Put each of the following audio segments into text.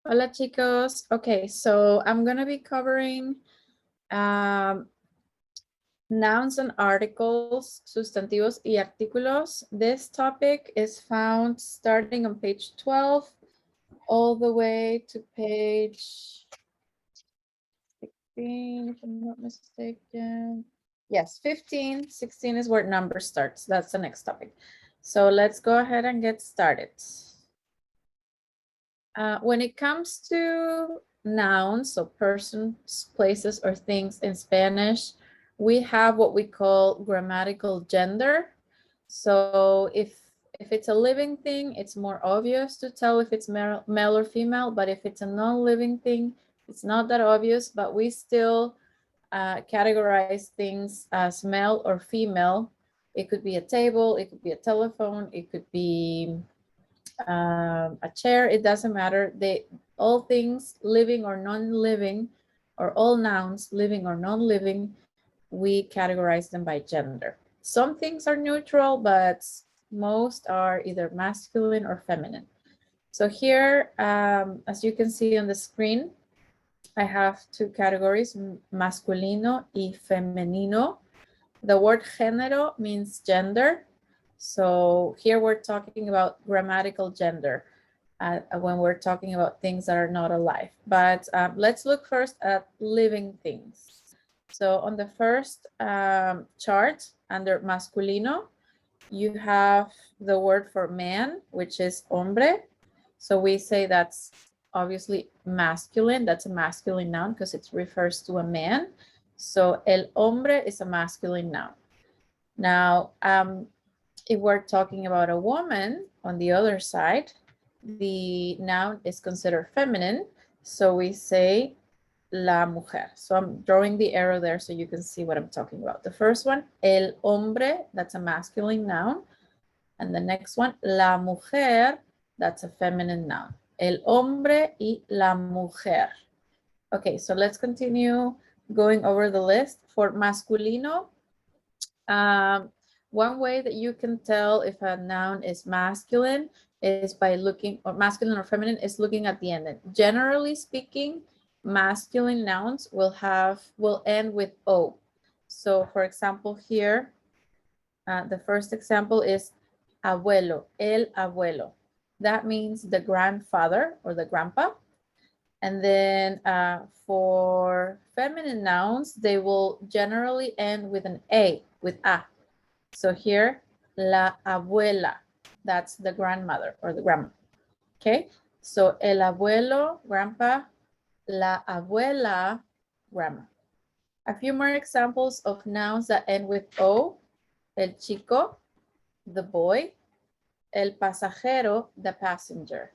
Hola chicos. Okay, so I'm gonna be covering nouns and articles, sustantivos y artículos. This topic is found starting on page 12 all the way to page 16, if I'm not mistaken. Yes, 15, 16 is where number starts. That's the next topic. So let's go ahead and get started. When it comes to nouns, so persons, places, or things in Spanish, we have what we call grammatical gender. So if it's a living thing, it's more obvious to tell if it's male or female, but if it's a non-living thing, it's not that obvious, but we still categorize things as male or female. It could be a table, it could be a telephone, it could be a chair, it doesn't matter. All things living or non-living, or all nouns living or non-living, we categorize them by gender. Some things are neutral, but most are either masculine or feminine. So here, as you can see on the screen, I have two categories, masculino y femenino. The word género means gender. So here we're talking about grammatical gender when we're talking about things that are not alive. But let's look first at living things. So on the first chart under masculino, you have the word for man, which is hombre. So we say that's obviously masculine. That's a masculine noun because it refers to a man. So el hombre is a masculine noun. Now, if we're talking about a woman on the other side, the noun is considered feminine. So we say la mujer. So I'm drawing the arrow there so you can see what I'm talking about. The first one, el hombre, that's a masculine noun. And the next one, la mujer, that's a feminine noun. El hombre y la mujer. Okay, so let's continue going over the list. For masculino, one way that you can tell if a noun is masculine is by looking, or masculine or feminine, is looking at the end. Generally speaking, masculine nouns will end with O. So for example, here, the first example is abuelo, el abuelo. That means the grandfather or the grandpa. And then for feminine nouns, they will generally end with an A, with A. So here, la abuela, that's the grandmother or the grandma. Okay, so el abuelo, grandpa, la abuela, grandma. A few more examples of nouns that end with O. El chico, the boy. El pasajero, the passenger.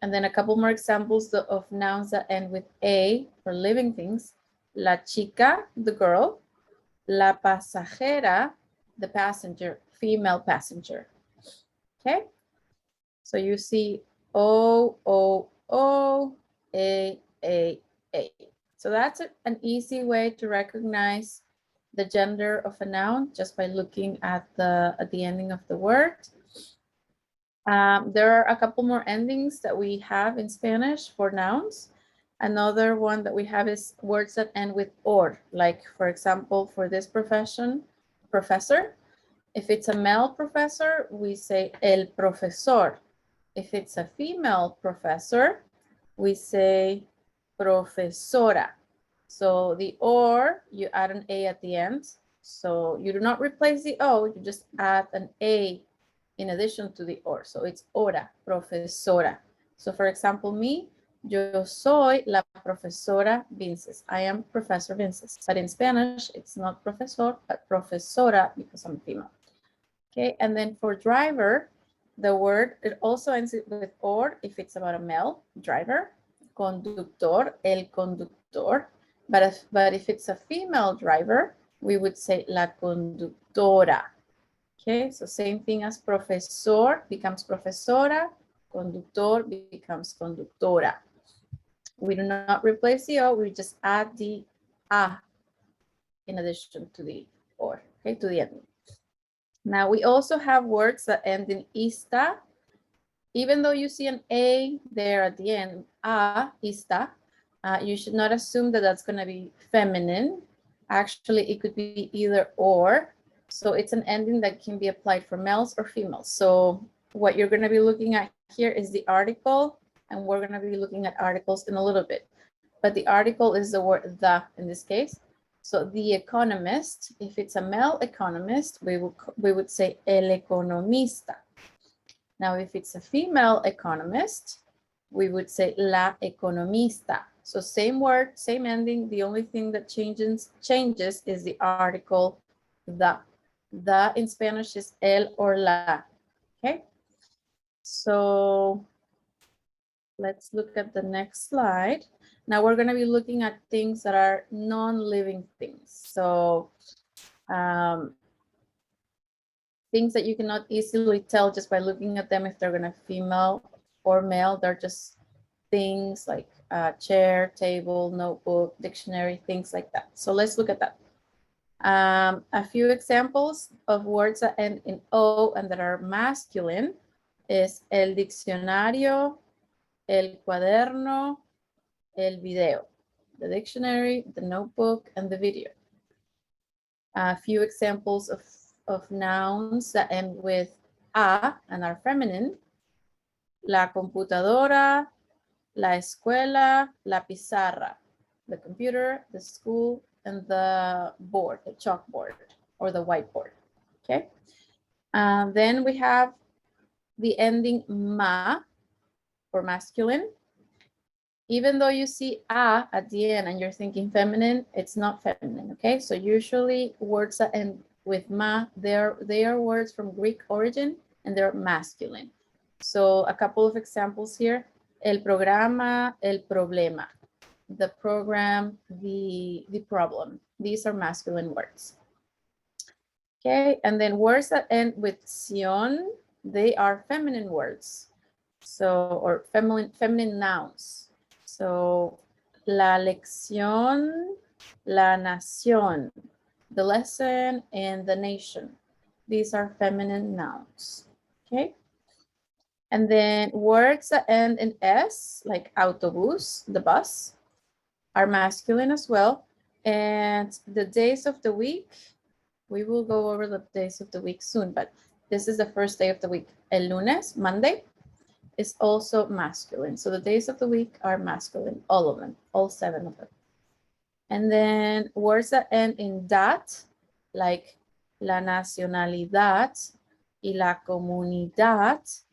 And then a couple more examples of nouns that end with A for living things. La chica, the girl. La pasajera, the passenger, female passenger. Okay, so you see O, O, O, A, A, A. So that's an easy way to recognize the gender of a noun just by looking at the ending of the word. There are a couple more endings that we have in Spanish for nouns. Another one that we have is words that end with or, like for example, for this profession, professor. If it's a male professor, we say el profesor. If it's a female professor, we say profesora. So the or, you add an A at the end. So you do not replace the O, you just add an A in addition to the or. So it's hora, profesora. So for example, me, yo soy la profesora Vinces. I am Professor Vinces. But in Spanish, it's not profesor, but profesora because I'm female. Okay, and then for driver, the word, it also ends with or if it's about a male driver. Conductor, el conductor. But if it's a female driver, we would say la conductora. Okay, so same thing as profesor becomes profesora, conductor becomes conductora. We do not replace the O, we just add the A in addition to the or, okay, to the end. Now we also have words that end in ista Even though you see an A there at the end, a, ista, you should not assume that that's going to be feminine. Actually, it could be either or. So it's an ending that can be applied for males or females. So what you're going to be looking at here is the article, and we're going to be looking at articles in a little bit. But the article is the word the in this case. So the economist, if it's a male economist, we would say el economista. Now, if it's a female economist, we would say la economista. So same word, same ending. The only thing that changes is the article the. The in Spanish is el or la. Okay. So let's look at the next slide. Now we're going to be looking at things that are non-living things. So things that you cannot easily tell just by looking at them if they're going to female or male. They're just things like chair, table, notebook, dictionary, things like that. So let's look at that. A few examples of words that end in O and that are masculine is el diccionario, el cuaderno, el video. The dictionary, the notebook, and the video. A few examples of nouns that end with a and are feminine. La computadora, la escuela, la pizarra. The computer, the school, and the board, the chalkboard or the whiteboard. Okay. Then we have the ending ma for masculine. Even though you see a at the end and you're thinking feminine, it's not feminine. Okay. So usually words that end with ma, they are words from Greek origin and they're masculine. So a couple of examples here. El programa, el problema. The program, the problem. These are masculine words. Okay, and then words that end with sion, they are feminine words. So, or feminine nouns. So, la lección, la nación, the lesson, and the nation. These are feminine nouns. Okay. And then words that end in S, like autobús, the bus, are masculine as well. And the days of the week, we will go over the days of the week soon, but this is the first day of the week. El lunes, Monday, is also masculine. So the days of the week are masculine, all of them, all 7 of them. And then words that end in dat, like la nacionalidad y la comunidad,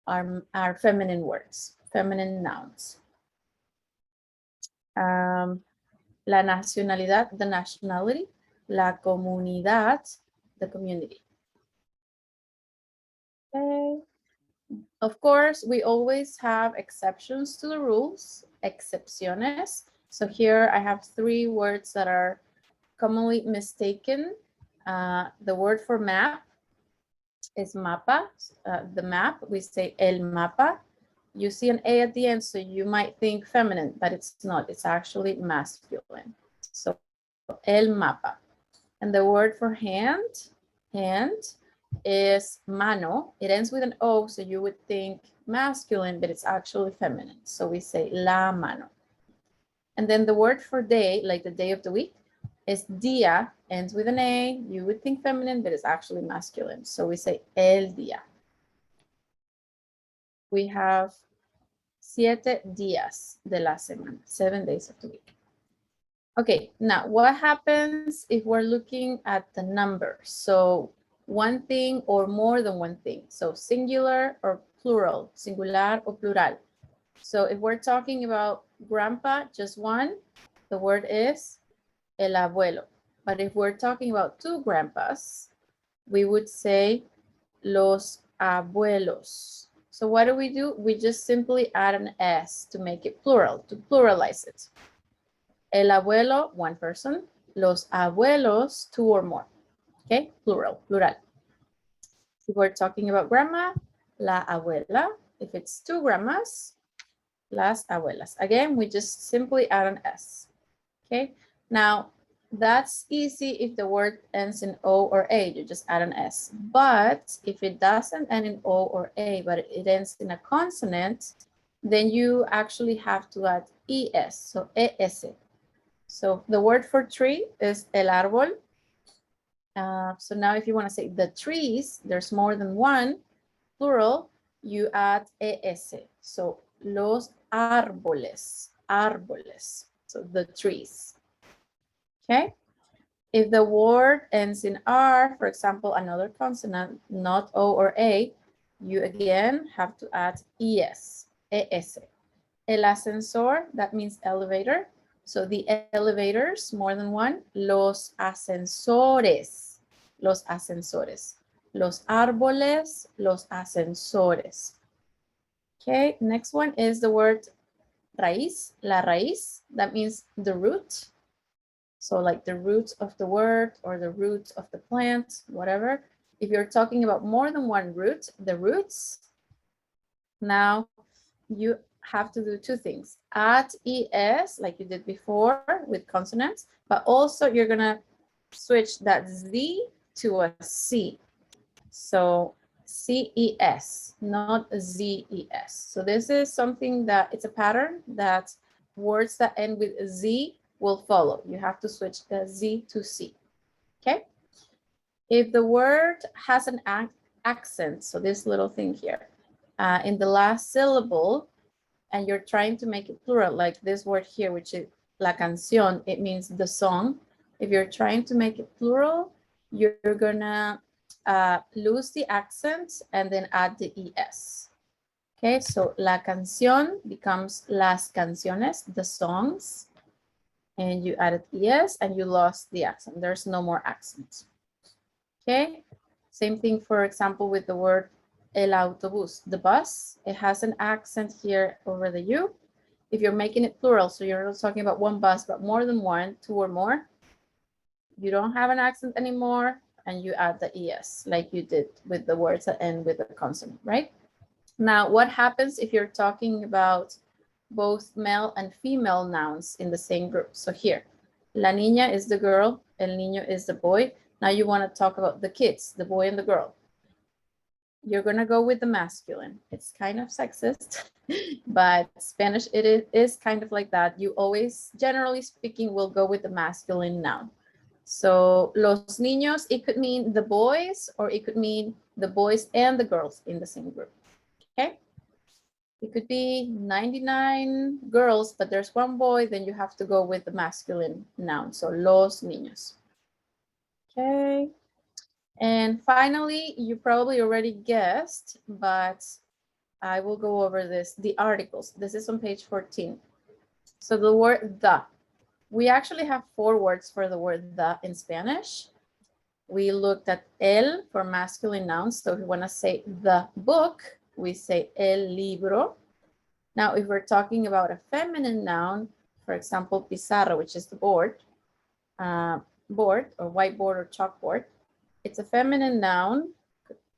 are feminine words, feminine nouns. La nacionalidad, the nationality, la comunidad, the community. Okay. Of course, we always have exceptions to the rules, excepciones. So here I have 3 words that are commonly mistaken. The word for map is mapa, the map, we say el mapa. You see an A at the end, so you might think feminine, but it's not, it's actually masculine. So el mapa. And the word for hand is mano. It ends with an O, so you would think masculine, but it's actually feminine. So we say la mano. And then the word for day, like the day of the week, is día, ends with an A. You would think feminine, but it's actually masculine. So we say el día. We have 7 días de la semana, 7 days of the week. Okay, now what happens if we're looking at the numbers? So one thing or more than one thing. So singular or plural, singular or plural. So if we're talking about grandpa, just one, the word is el abuelo. But if we're talking about 2 grandpas, we would say los abuelos. So what do? We just simply add an S to make it plural, to pluralize it. El abuelo, 1 person. Los abuelos, 2 or more. Okay, plural. If we're talking about grandma, la abuela. If it's 2 grandmas, las abuelas. Again, we just simply add an S. Okay, now That's easy if the word ends in O or A, you just add an S. But if it doesn't end in O or A, but it ends in a consonant, then you actually have to add ES, so ES. So the word for tree is el árbol. So now if you want to say the trees, there's more than one, plural, you add ES. So los árboles, árboles, so the trees, okay? If the word ends in R, for example, another consonant, not O or A, you again have to add ES, ES. El ascensor, that means elevator. So the elevators, more than one, los ascensores, los ascensores. Los árboles, los ascensores. Okay, next one is the word raíz, la raíz, that means the root. So like the root of the word or the root of the plant, whatever. If you're talking about more than one root, the roots, now you have to do two things. Add ES like you did before with consonants, but also you're gonna switch that Z to a C. So CES, not ZES. So this is something that it's a pattern that words that end with Z will follow. You have to switch the Z to C, okay? If the word has an accent, so this little thing here, in the last syllable, and you're trying to make it plural, like this word here, which is la canción, it means the song. If you're trying to make it plural, you're gonna lose the accent and then add the ES. Okay, so la canción becomes las canciones, the songs, and you added ES and you lost the accent. There's no more accent. Okay, same thing, for example, with the word el autobús, the bus. It has an accent here over the U. If you're making it plural, so you're not talking about one bus, but more than one, two or more, you don't have an accent anymore, and you add the ES like you did with the words that end with a consonant, right? Now, what happens if you're talking about both male and female nouns in the same group? So here, la niña is the girl, el niño is the boy. Now you want to talk about the kids, the boy and the girl. You're going to go with the masculine. It's kind of sexist, but Spanish, it is kind of like that. You always, generally speaking, will go with the masculine noun. So los niños, it could mean the boys, or it could mean the boys and the girls in the same group, okay? It could be 99 girls, but there's one boy, then you have to go with the masculine noun. So los niños. Okay. And finally, you probably already guessed, but I will go over this, the articles. This is on page 14. So the word the. We actually have 4 words for the word the in Spanish. We looked at el for masculine nouns. So if we want to say the book, we say el libro. Now, if we're talking about a feminine noun, for example, pizarra, which is the board or whiteboard or chalkboard, it's a feminine noun.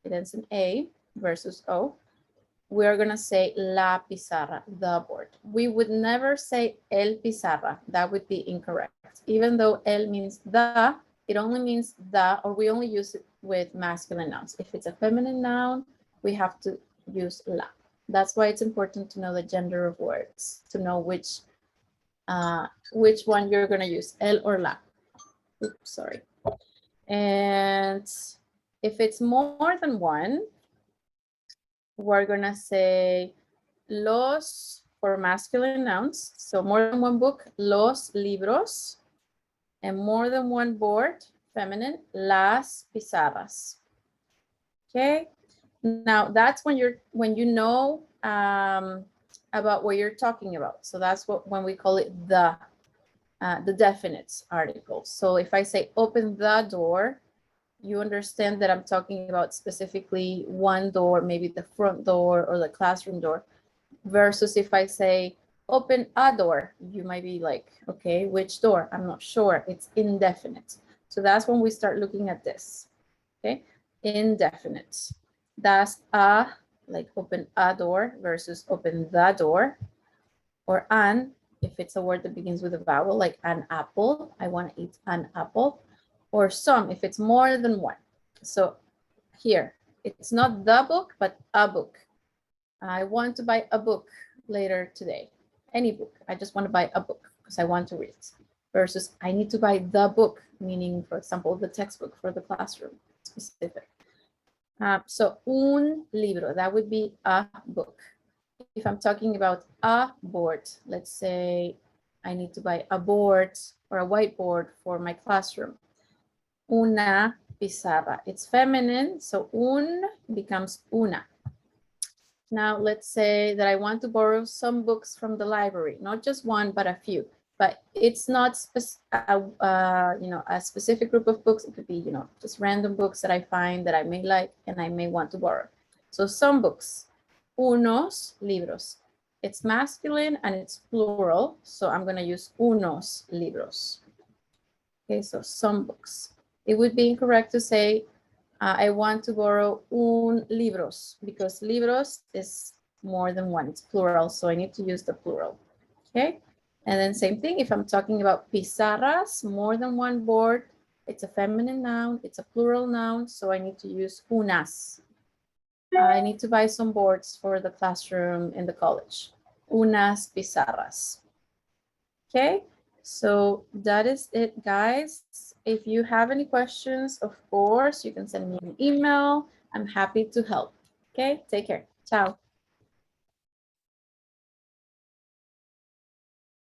It ends in A versus O. We're going to say la pizarra, the board. We would never say el pizarra. That would be incorrect. Even though el means the, it only means the, or we only use it with masculine nouns. If it's a feminine noun, we have to use la. That's why it's important to know the gender of words, to know which one you're going to use, el or la. Oops, sorry. And if it's more than one, we're going to say los for masculine nouns. So more than one book, los libros. And more than one board, feminine, las pizarras. Okay. Now that's when you know about what you're talking about. So that's when we call it the definite article. So if I say open the door, you understand that I'm talking about specifically one door, maybe the front door or the classroom door, versus if I say open a door, you might be like, okay, which door? I'm not sure. It's indefinite. So that's when we start looking at this, okay? Indefinite. That's like open a door versus open the door, or an if it's a word that begins with a vowel, like an apple, I want to eat an apple, or some, if it's more than one. So here, it's not the book, but a book. I want to buy a book later today. Any book. I just want to buy a book because I want to read. Versus I need to buy the book, meaning, for example, the textbook for the classroom, specific. So un libro, that would be a book. If I'm talking about a board, let's say I need to buy a board or a whiteboard for my classroom. Una pizarra. It's feminine, so un becomes una. Now let's say that I want to borrow some books from the library, not just one, but a few. But it's not a specific group of books. It could be, just random books that I find that I may like and I may want to borrow. So some books, unos libros. It's masculine and it's plural, so I'm going to use unos libros. Okay, so some books. It would be incorrect to say I want to borrow un libros because libros is more than one. It's plural, so I need to use the plural. Okay, and then same thing. If I'm talking about pizarras, more than one board, it's a feminine noun. It's a plural noun, so I need to use unas. I need to buy some boards for the classroom in the college. Unas pizarras. Okay, so that is it, guys. If you have any questions, of course, you can send me an email. I'm happy to help. Okay, take care. Ciao.